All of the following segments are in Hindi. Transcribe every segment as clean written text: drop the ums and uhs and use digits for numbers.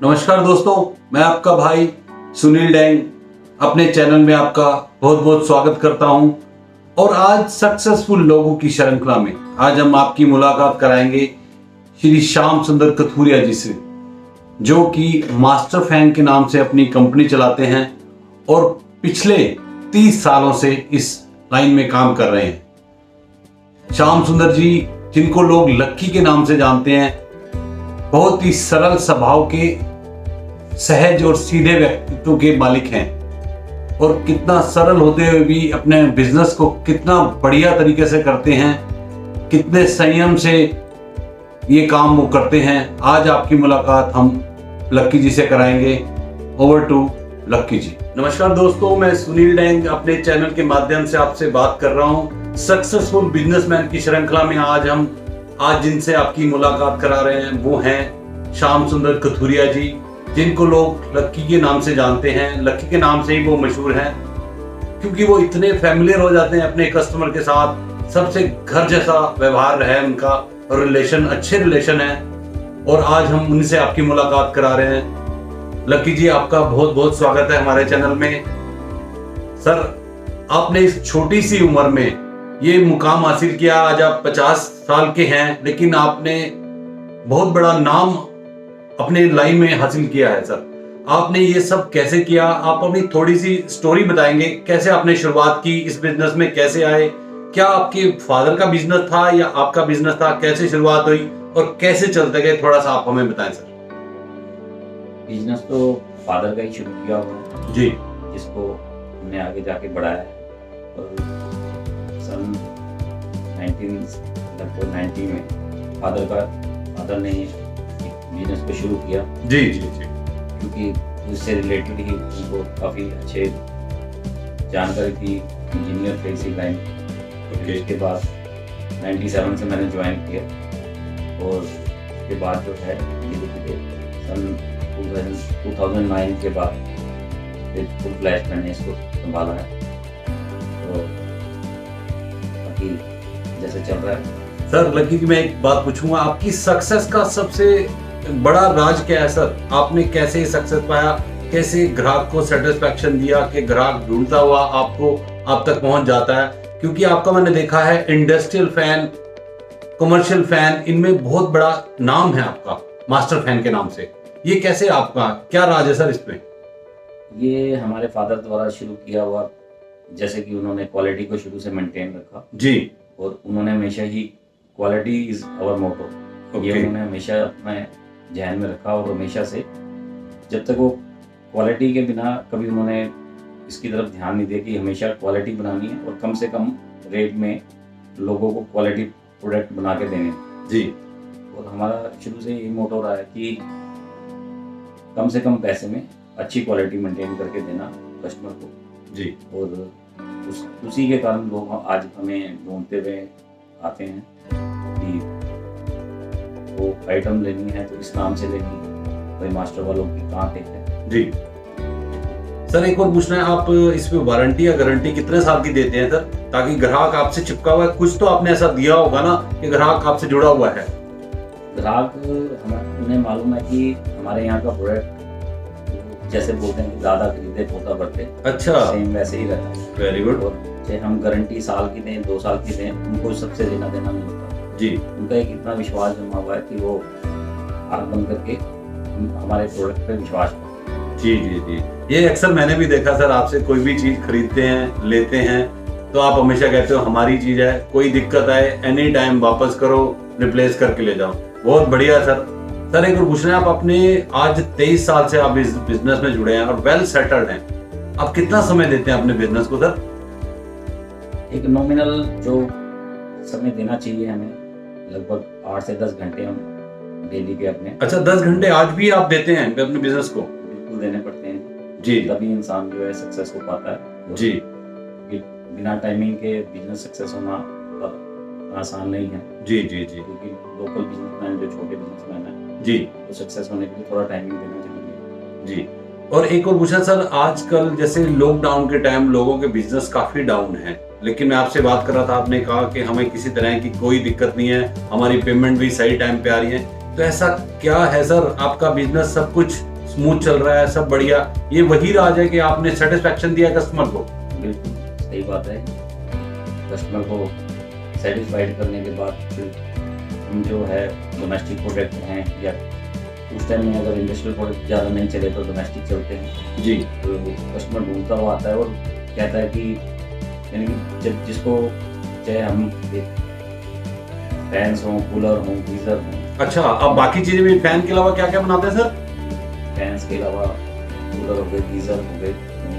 नमस्कार दोस्तों, मैं आपका भाई सुनील डैंग अपने चैनल में आपका बहुत बहुत स्वागत करता हूं। और आज सक्सेसफुल लोगों की श्रृंखला में आज हम आपकी मुलाकात कराएंगे श्री श्याम सुंदर कथुरिया जी से, जो कि मास्टर फैन के नाम से अपनी कंपनी चलाते हैं और पिछले 30 सालों से इस लाइन में काम कर रहे हैं। श्याम सुंदर जी, जिनको लोग लक्की के नाम से जानते हैं, बहुत ही सरल स्वभाव के, सहज और सीधे व्यक्तित्व के मालिक हैं और कितना सरल होते हुए भी अपने बिजनेस को कितना बढ़िया तरीके से करते हैं, कितने संयम से ये काम वो करते हैं। आज आपकी मुलाकात हम लक्की जी से कराएंगे। ओवर टू लक्की जी। नमस्कार दोस्तों, मैं सुनील डैंग अपने चैनल के माध्यम से आपसे बात कर रहा हूँ। सक्सेसफुल बिजनेसमैन की श्रृंखला में आज जिनसे आपकी मुलाकात करा रहे हैं वो हैं श्याम सुंदर कथुरिया जी, जिनको लोग लक्की के नाम से जानते हैं। लक्की के नाम से ही वो मशहूर हैं क्योंकि वो इतने फैमिलियर हो जाते हैं अपने कस्टमर के साथ। सबसे घर जैसा व्यवहार है उनका और रिलेशन, अच्छे रिलेशन है। और आज हम उनसे आपकी मुलाकात करा रहे हैं। लक्की जी, आपका बहुत बहुत स्वागत है हमारे चैनल में। सर, आपने इस छोटी सी उम्र में ये मुकाम हासिल किया। आज आप 50 साल के हैं, लेकिन आपने बहुत बड़ा नाम अपने लाइन में हासिल किया है। सर, आपने ये सब कैसे किया? आप अपनी थोड़ी सी स्टोरी बताएंगे, कैसे आपने शुरुआत की इस बिजनेस में, कैसे आए? क्या आपके फादर का बिजनेस था या आपका बिजनेस था? कैसे शुरुआत हुई और कैसे चलते गए, थोड़ा सा आप हमें बताएं सर। बिजनेस तो फादर का ही शुरू किया हुआ जी, जिसको हमने आगे जाके बढ़ाया है। और सन 1990 में फादर ने बिजनेस को शुरू किया। जी जी जी। क्योंकि उससे रिलेटेड ही उनको काफ़ी अच्छे जानकारी थी, इंजीनियर थे इसी लाइन। उसके बाद 97 से मैंने ज्वाइन किया और उसके बाद जो है धीरे धीरे सन 2009 के बाद फिर फुल फ्लैश मैंने इसको संभाला है। तो बाकी जैसे चल रहा है। सर, लक्की जी, मैं एक बात पूछूंगा, आपकी सक्सेस का सबसे बड़ा राज क्या है सर? आपने कैसे सक्सेस पाया? कैसे ग्राहक को सेटिस्फैक्शन दिया कि ग्राहक ढूंढता हुआ आप तक पहुंच जाता है? क्योंकि आपका मैंने देखा है इंडस्ट्रियल फैन, कमर्शियल फैन, इनमें बहुत बड़ा नाम है आपका मास्टर फैन के नाम से। ये कैसे, आपका क्या राज है सर इसमें? ये हमारे फादर द्वारा शुरू किया हुआ, जैसे कि उन्होंने क्वालिटी को शुरू से मेंटेन रखा जी। और उन्होंने हमेशा ही क्वालिटी इज आवर मोटो, ये उन्होंने हमेशा अपने ध्यान में रखा। और हमेशा से जब तक वो क्वालिटी के बिना कभी उन्होंने इसकी तरफ ध्यान नहीं दिया कि हमेशा क्वालिटी बनानी है और कम से कम रेट में लोगों को क्वालिटी प्रोडक्ट बना के देने जी। और हमारा शुरू से ये मोटो रहा है कि कम से कम पैसे में अच्छी क्वालिटी मेंटेन करके देना कस्टमर को जी। और उसी के कारण लोग आज हमें ढूंढते हुए आते हैं कि वो आइटम लेनी है तो इस नाम से लेनी है, भाई मास्टर वालों की कहाँ टेक है। जी सर, एक और पूछना है, आप इसमें वारंटी या गारंटी कितने साल की देते हैं सर, ताकि ग्राहक आपसे चिपका हुआ है? कुछ तो आपने ऐसा दिया होगा ना कि ग्राहक आपसे जुड़ा हुआ है। ग्राहक उन्हें मालूम है कि हमारे यहाँ का प्रोडक्ट जैसे बोलते हैं कि ज़्यादा खरीदे पोता बढ़ते, अच्छा, सेम वैसे ही रहता है। Very good. और चाहे हम गारंटी साल की दें, 2 साल की दें, उनको सबसे लेना देना नहीं होता जी। उनका एक इतना विश्वास जमा हुआ है कि वो आँख बंद करके हमारे प्रोडक्ट पे विश्वास करते हैं। जी जी जी। ये अक्सर मैंने भी देखा सर, आपसे कोई भी चीज खरीदते हैं, लेते हैं, तो आप हमेशा कहते हो हमारी चीज है, कोई दिक्कत आए एनी टाइम वापस करो, रिप्लेस करके ले जाओ। बहुत बढ़िया सर। सर, एक और पूछना है, आप अपने आज 23 साल से आप इस बिजनेस में जुड़े हैं और वेल सेटल्ड हैं, आप कितना समय देते हैं अपने बिजनेस को सर? एक नॉमिनल जो समय देना चाहिए हमें, लगभग 8 से 10 घंटे हम डेली के अपने। अच्छा, 10 घंटे आज भी आप देते हैं अपने बिजनेस को? बिल्कुल देने पड़ते हैं जी। तभी इंसान जो है सक्सेस हो पाता है जी। बिना टाइमिंग के बिजनेस सक्सेस होना आसान नहीं है। जी जी जी। क्योंकि लोकल बिजनेसमैन जो छोटे बिजनेसमैन है जी, तो सक्सेस होने के लिए थोड़ा टाइमिंग देना जरूरी है। जी। और एक और पूछा सर, आजकल जैसे लॉकडाउन के टाइम लोगों के बिजनेस काफी डाउन है, लेकिन मैं आपसे बात कर रहा था, आपने कहा कि हमें किसी तरह की कोई दिक्कत नहीं है, हमारी पेमेंट भी सही टाइम पे आ रही है। तो ऐसा क्या है सर, आपका बिजनेस सब कुछ स्मूथ चल रहा है, सब बढ़िया, ये वही राज है कि आपने सेटिस्फेक्शन दिया कस्टमर को? बिल्कुल सही बात है। कस्टमर को सेटिस्फाइड करने के बाद फिर हम जो है डोमेस्टिक प्रोडक्ट हैं, या उस टाइम में अगर इंडस्ट्रियल प्रोडक्ट ज़्यादा नहीं चले तो डोमेस्टिक चलते हैं जी। तो कस्टमर ढूंढता हुआ आता है और कहता है कि यानी कि जब जिसको चाहे हम फैंस हों, कूलर हों, गीज़र हों। अच्छा, अब बाकी चीजें भी, फैन के अलावा क्या क्या बनाते हैं सर? फैंस के अलावा कूलर हो गए, गीज़र हो गए,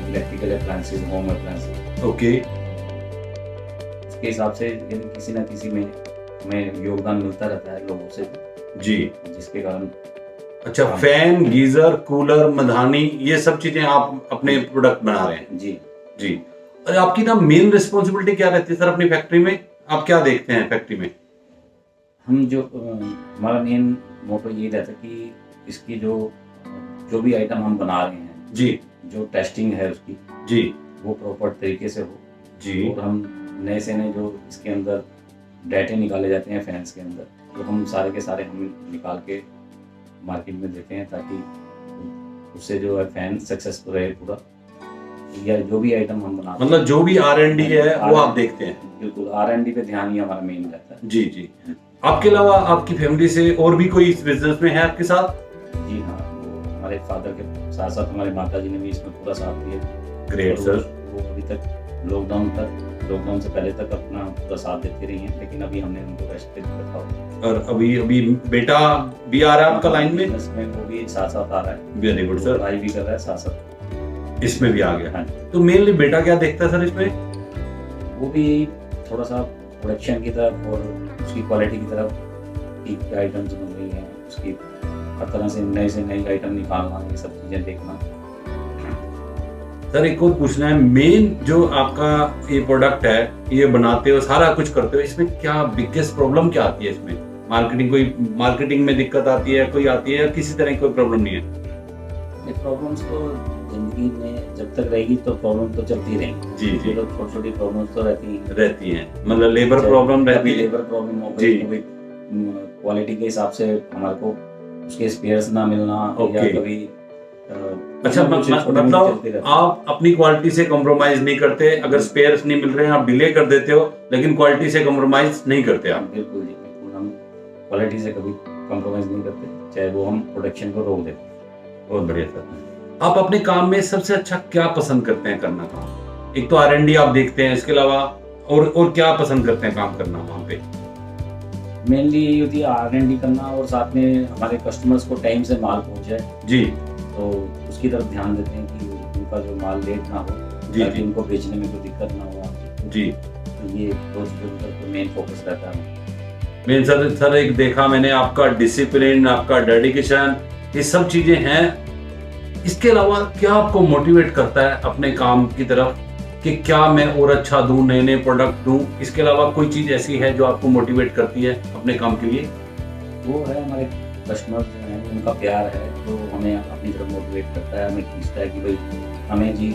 electrical appliances, home appliances. Okay. इसके हिसाब से यदि किसी न किसी में हमें योगदान मिलता रहता है लोगों से जी। जिसके कारण। अच्छा, फैन, गीजर, कूलर, मधानी, ये सब चीजें आप अपने प्रोडक्ट बना रहे हैं? जी जी। और आपकी ना मेन रिस्पॉन्सिबिलिटी क्या रहती है सर अपनी फैक्ट्री में? आप क्या देखते हैं फैक्ट्री में? हम जो हमारा मेन मोटो ये रहता है कि इसकी जो भी आइटम हम बना रहे हैं जी, जो टेस्टिंग है उसकी जी, वो प्रॉपर तरीके से हो जी। और हम नए से नए जो इसके अंदर डाटे निकाले जाते हैं फैंस के अंदर, तो हम सारे के सारे हम निकाल के मार्केट में देते हैं ताकि उससे जो है फैन सक्सेसफुल रहे पूरा, या जो भी आइटम हम बनाते हैं। मतलब जो भी R&D है वो आप देखते हैं? बिल्कुल, R&D पे ध्यान ही हमारा मेन रहता है। जी, जी। आपके अलावा आपकी फैमिली से और भी कोई इस बिजनेस में है आपके साथ? जी हाँ, वो हमारे फादर के साथ साथ हमारे माता जी ने भी इसमें पूरा साथ दिया। Great sir. वो अभी तक लॉकडाउन से पहले तक अपना पूरा साथ देते रही हैं, लेकिन अभी हमने उनको रेस्ट पे रखा हुआ। और अभी बेटा भी आ रहा है आपका लाइन में? इसमें वो भी साथ साथ आ रहा है। Very good sir. पढ़ाई भी कर रहा है साथ साथ, इसमें भी आ गया। हाँ। तो मेनली बेटा क्या देखता है सर इसमें? वो भी थोड़ा सा प्रोडक्शन की तरफ और उसकी क्वालिटी की तरफ, की आइटम्स बन रही हैं उसकी, हर तरह से नई आइटम निकालना, ये सब चीज़ें देखना। सर एक और पूछना है, मेन जो आपका ये प्रोडक्ट है, ये बनाते हो, सारा कुछ करते हो, इसमें क्या बिगेस्ट प्रॉब्लम क्या आती है इसमें? मार्केटिंग में दिक्कत आती है, कोई आती है, या किसी तरह की कोई प्रॉब्लम नहीं है? ये प्रॉब्लम्स तो जिंदगी में जब तक रहेगी तो प्रॉब्लम तो चलती रहेंगी। जी, जी। छोटी छोटी प्रॉब्लम्स तो रहती हैं। मतलब लेबर प्रॉब्लम रहती है? लेबर प्रॉब्लम हो जी। गई, क्वालिटी के हिसाब से हमारे को उसके स्पेयर्स ना मिलना, या ओके। कभी अच्छा, मतलब आप अपनी क्वालिटी से कॉम्प्रोमाइज नहीं करते, अगर स्पेयर्स नहीं मिल रहे हैं आप डिले कर देते हो, लेकिन क्वालिटी से कॉम्प्रोमाइज नहीं करते आप? बिल्कुल जी, बिल्कुल, हम क्वालिटी से कभी कॉम्प्रोमाइज नहीं करते, चाहे वो हम प्रोडक्शन को रोक देते। बहुत बढ़िया सर। आप अपने काम में सबसे अच्छा क्या पसंद करते हैं करना काम? एक तो R&D आप देखते हैं, इसके अलावा और क्या पसंद करते हैं काम करना वहाँ पे? मेनली यही होती है R&D करना, और साथ में हमारे कस्टमर्स को टाइम से माल पहुँच जाए जी, तो उसकी तरफ ध्यान देते हैं कि उनका जो माल लेट ना हो, जी, ताकि जी। उनको बेचने में कोई दिक्कत ना हो। जी। तो ये दो चीज़ों पर मेन फोकस रहता है। मेन सर एक देखा मैंने, आपका डिसिप्लिन, आपका डेडिकेशन, ये सब चीजें हैं। इसके अलावा क्या आपको मोटिवेट करता है अपने काम की तरफ कि क्या मैं और अच्छा दूं, नए नए प्रोडक्ट दूं? इसके अलावा कोई चीज ऐसी है जो आपको मोटिवेट करती है अपने काम के लिए? वो है हमारे कस्टमर जो हैं, उनका प्यार है जो हमें अपनी तरफ मोटिवेट करता है, हमें खींचता है कि भाई हमें जी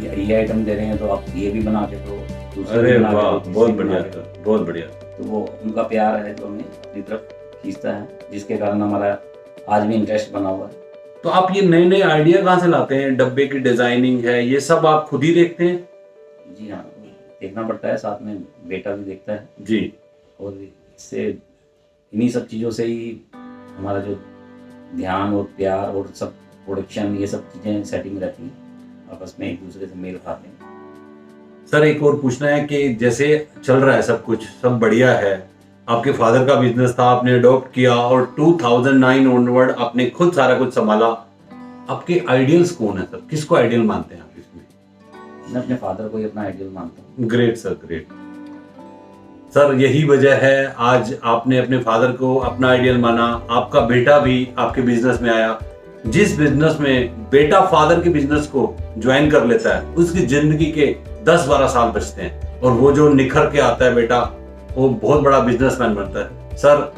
ये आइटम दे रहे हैं तो आप ये भी बना के दो, दूसरे अरे भी बना के वाह, दो, तीसरे बहुत भी बना बढ़िया के दो। सर, बहुत बढ़िया। तो वो उनका प्यार है जो हमें अपनी तरफ खींचता है, जिसके कारण हमारा आज भी इंटरेस्ट बना हुआ है। तो आप ये नए नए आइडिया कहाँ से लाते हैं? डब्बे की डिजाइनिंग है, ये सब आप खुद ही देखते हैं? जी हाँ, देखना पड़ता है, साथ में बेटा भी देखता है जी। और इससे इन्हीं सब चीज़ों से ही हमारा जो ध्यान और प्यार और सब प्रोडक्शन, ये सब चीज़ें सेटिंग रहती हैं, आपस में एक दूसरे से मेल खाते हैं। सर एक और पूछना है कि जैसे चल रहा है सब कुछ, सब बढ़िया है, आपके फादर का बिजनेस था, आपने अडॉप्ट किया और 2009 ऑनवर्ड आपने खुद सारा कुछ संभाला। आपके आइडियल्स कौन है सर? किसको आइडियल मानते हैं आप इसमें? मैं अपने फादर को ही अपना आइडियल मानता हूँ। Great sir, great sir. यही वजह है आज आपने अपने फादर को अपना आइडियल माना, आपका बेटा भी आपके बिजनेस में आया। जिस बिजनेस में बेटा फादर के बिजनेस को ज्वाइन कर लेता है, उसकी जिंदगी के 10-12 साल बचते हैं, और वो जो निखर के आता है बेटा, वो बहुत बड़ा बिजनेसमैन बनता है। सर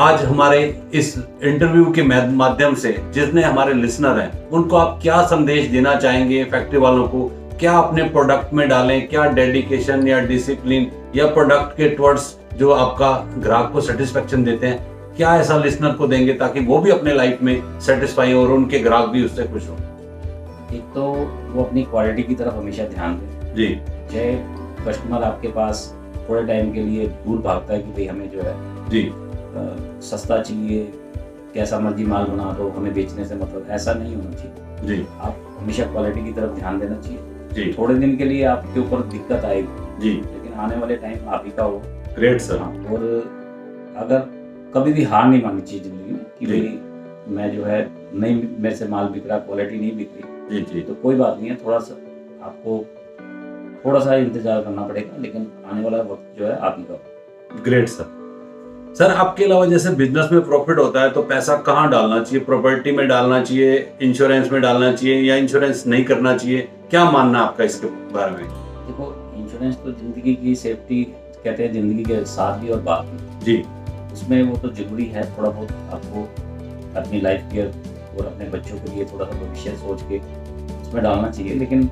आज हमारे इस इंटरव्यू के माध्यम से जितने हमारे लिसनर हैं, उनको आप क्या संदेश देना चाहेंगे? फैक्ट्री वालों को क्या अपने प्रोडक्ट में डालें, क्या डेडिकेशन या डिसिप्लिन या प्रोडक्ट के टुवर्ड्स जो आपका ग्राहक को सेटिस्फेक्शन देते हैं, क्या ऐसा लिसनर को देंगे ताकि वो भी अपने लाइफ में सेटिस्फाई हो और उनके ग्राहक भी उससे खुश हो? एक तो वो अपनी क्वालिटी की तरफ हमेशा ध्यान दें। जी चाहे कस्टमर आपके पास थोड़े टाइम के लिए दूर भागता है कि भाई हमें जो है जी सस्ता चाहिए, कैसा मर्जी माल बना दो, हमें बेचने से मतलब, ऐसा नहीं होना चाहिए। जी आप हमेशा क्वालिटी की तरफ ध्यान देना चाहिए। जी थोड़े दिन के लिए आपके ऊपर दिक्कत आएगी जी, लेकिन आने वाले टाइम आप ही का हो। Great sir. हाँ, और अगर कभी भी हार नहीं माननी चाहिए जिंदगी में कि जी। भाई मैं जो है नहीं, मेरे से माल बिक रहा, क्वालिटी नहीं बिक रही, जी जी तो कोई बात नहीं है, थोड़ा सा आपको थोड़ा सा इंतजार करना पड़ेगा, लेकिन आने वाला वक्त जो है आप ही का हो। Great sir. सर आपके अलावा जैसे बिजनेस में प्रॉफिट होता है तो पैसा कहाँ डालना चाहिए? प्रॉपर्टी में डालना चाहिए, इंश्योरेंस में डालना चाहिए, या इंश्योरेंस नहीं करना चाहिए? क्या मानना है आपका इसके बारे में? देखो, इंश्योरेंस तो जिंदगी की सेफ्टी, कहते हैं जिंदगी के साथ भी और बाद भी, जी उसमें वो तो जरूरी है। थोड़ा बहुत आपको अपनी लाइफ केयर और अपने बच्चों के लिए थोड़ा सा भविष्य सोच के उसमें डालना चाहिए, लेकिन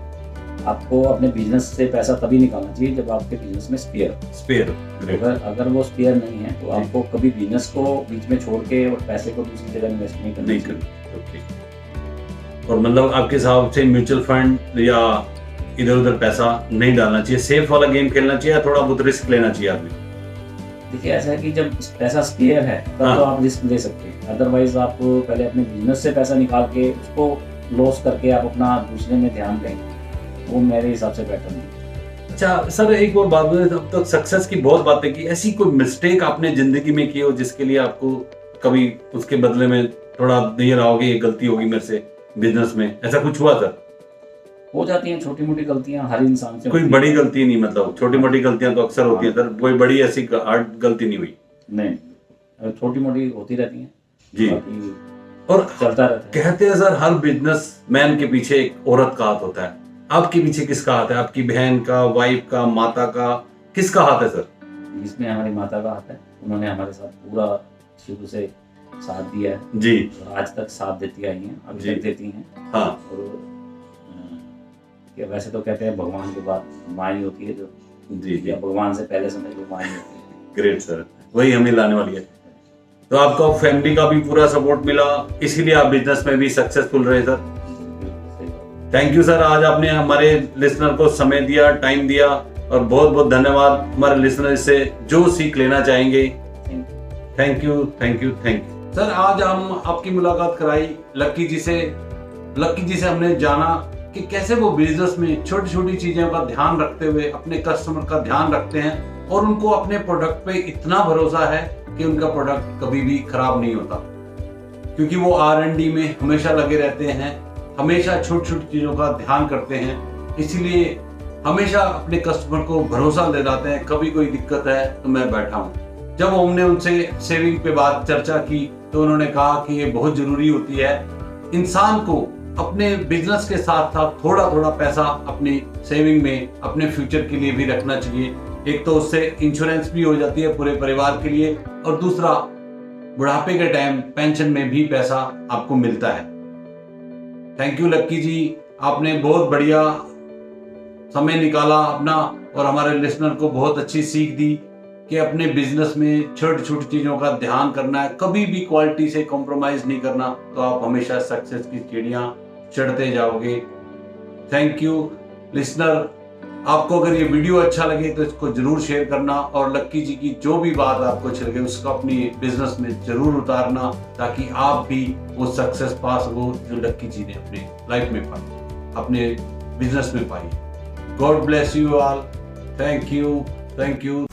आपको अपने बिजनेस से पैसा तभी निकालना चाहिए जब आपके बिजनेस में स्पेयर। स्पेयर। ग्रेट। अगर वो स्पेयर नहीं है तो आपको कभी बिजनेस को बीच में छोड़ के और पैसे को दूसरी जगह इन्वेस्ट नहीं करना नहीं चाहिए। कर ओके। और मतलब आपके हिसाब से म्यूचुअल फंड या इधर उधर पैसा नहीं डालना चाहिए, सेफ वाला गेम खेलना चाहिए, या थोड़ा बहुत रिस्क लेना चाहिए आदमी? देखिए, ऐसा है कि जब पैसा स्पेयर है तब हाँ। तो आप रिस्क ले सकते हैं, अदरवाइज आप पहले अपने बिजनेस से पैसा निकाल के उसको लॉस करके आप अपना दूसरे में ध्यान दें, वो मेरे हिसाब से बेटर नहीं। अच्छा सर, एक और बात बताइए, अब तक सक्सेस की बहुत बातें की, ऐसी कोई मिस्टेक आपने जिंदगी में की हो जिसके लिए आपको कभी उसके बदले में थोड़ा ये रहा होगा ये गलती होगी मेरे से बिजनेस में, ऐसा कुछ हुआ सर? हो जाती हैं छोटी मोटी गलतियां, हर इंसान से कोई होती बड़ी हैं। गलती नहीं, मतलब छोटी मोटी गलतियां तो अक्सर होती हैं सर, कोई बड़ी ऐसी हार्ड गलती नहीं हुई? नहीं, छोटी मोटी होती रहती हैं जी। बाकी और चलता रहता है। कहते हैं सर हर बिजनेस मैन के पीछे एक औरत का हाथ होता है, आपके पीछे किसका हाथ है? आपकी बहन का, वाइफ का, माता का, किसका हाथ है सर? इसमें हमारी माता का हाथ है, उन्होंने हमारे साथ पूरा शुरू से साथ दिया है जी और आज तक साथ देती आई हैं, अभी जी। तक देती हैं। हाँ और कि वैसे तो कहते हैं भगवान के बाद माँ ही होती है, जो जी जी, या भगवान से पहले समझ लो माँ ही होती है। ग्रेट सर, वही हमें लाने वाली है। तो आपको फैमिली का भी पूरा सपोर्ट मिला, इसीलिए आप बिजनेस में भी सक्सेसफुल रहे सर। सही बात। थैंक यू सर, आज आपने हमारे लिसनर को समय दिया, टाइम दिया, और बहुत बहुत धन्यवाद। हमारे लिसनर से जो सीख लेना चाहेंगे, thank you thank you thank you sir. आज हम आपकी मुलाकात कराई लक्की जी से। लक्की जी से हमने जाना कि कैसे वो बिजनेस में छोटी छोटी चीजों का ध्यान रखते हुए अपने कस्टमर का ध्यान रखते हैं, और उनको अपने प्रोडक्ट पे इतना भरोसा है कि उनका प्रोडक्ट कभी भी खराब नहीं होता, क्योंकि वो R&D में हमेशा लगे रहते हैं, हमेशा छोटी छोटी चीजों का ध्यान करते हैं, इसलिए हमेशा अपने कस्टमर को भरोसा दिलाते हैं। कभी कोई दिक्कत है तो मैं बैठा हूँ। जब हमने उनसे सेविंग पे बात चर्चा की तो उन्होंने कहा कि ये बहुत जरूरी होती है, इंसान को अपने बिजनेस के साथ साथ थोड़ा थोड़ा पैसा अपनी सेविंग में अपने फ्यूचर के लिए भी रखना चाहिए। एक तो उससे इंश्योरेंस भी हो जाती है पूरे परिवार के लिए, और दूसरा बुढ़ापे के टाइम पेंशन में भी पैसा आपको मिलता है। थैंक यू लक्की जी, आपने बहुत बढ़िया समय निकाला अपना, और हमारे लिसनर को बहुत अच्छी सीख दी कि अपने बिजनेस में छोटी छोटी चीजों का ध्यान करना है, कभी भी क्वालिटी से कॉम्प्रोमाइज नहीं करना, तो आप हमेशा सक्सेस की सीढ़ियां चढ़ते जाओगे। Thank you listener. आपको अगर ये वीडियो अच्छा लगे तो इसको जरूर शेयर करना, और लक्की जी की जो भी बात आपको अच्छी लगे उसको अपनी बिजनेस में जरूर उतारना, ताकि आप भी वो सक्सेस पा सको जो लक्की जी ने अपने लाइफ में पाई, अपने बिजनेस में पाई। God bless you all. Thank you thank you.